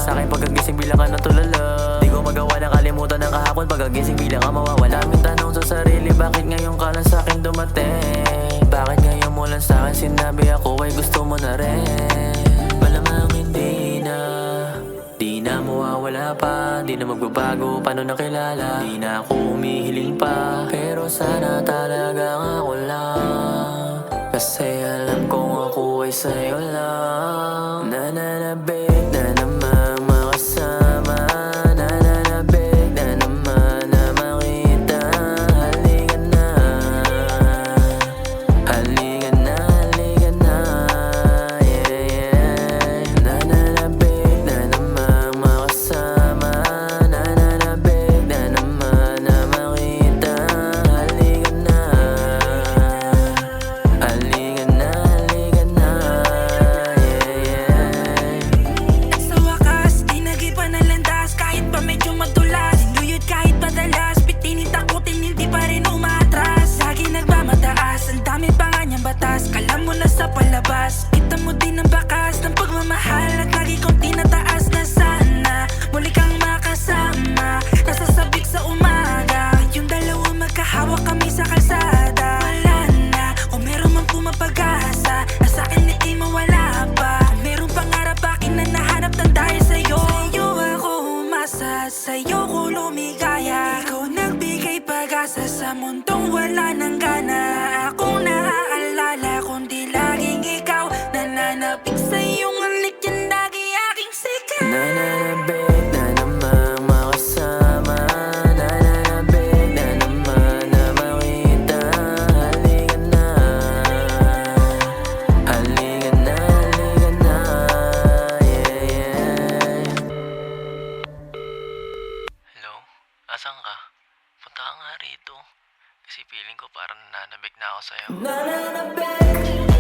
sa'kin pagkagising bilang ka natulala. Di ko magawa na kalimutan ng kahapon, pagkagising bilang ka mawawala. Daming tanong sa sarili, bakit ngayon ka lang sa'kin dumating? Bakit ngayon mo lang sa'kin sinabi ako ay gusto mo na rin? Malamang hindi na, di na mawawala pa, di na magbabago, paano nakilala? Di na ako humihiling pa, pero sana talagang ako lang. Kasi alam kong ako ay sa'yo lang. Nananabik na naman makasama, nananabik na naman na makita. Halika na, halika na, halika na, yeah, yeah. Nananabik na naman makasama, nananabik na naman na makita. Halika na, halika na, halika na, yeah, yeah. Sa wakas, di nag-iba na landas. Kahit pa medyo madulas, sinuyod kahit padalas. Bitinin takutin, hindi pa rin umatras. Lagi nagmamataas, ang dami pa nga niyang batas. Kala mo na sa palabas, kita mo din ang bakas ng pagmamahal. At lagi kong tinataas na sana muli kang makasama. Nasasabik sa umaga, yung dalawa magkahawak kami sa kalsada. Wala na, o meron man pumapag-asa, na sa'kin hindi mawala pa. Kung meron pangarap, akin na nahanap ng dahil sa'yo. Sa'yo ako umasa, sa'yo ko lumigaya. Ikaw nagbigay pag-asa sa mundong wala ng gana. Akong naaalala kundi laging ikaw, nananabik sa iyong halik, yan lagi aking sikat. Nananabik na naman makasama, nananabik na naman na makita. Halika na, halika na, halika na, yeah, yeah. Hello? Asan ka? Punta ka nga rito. Kasi feeling ko parang nananabik na ako sa'yo. Nananabik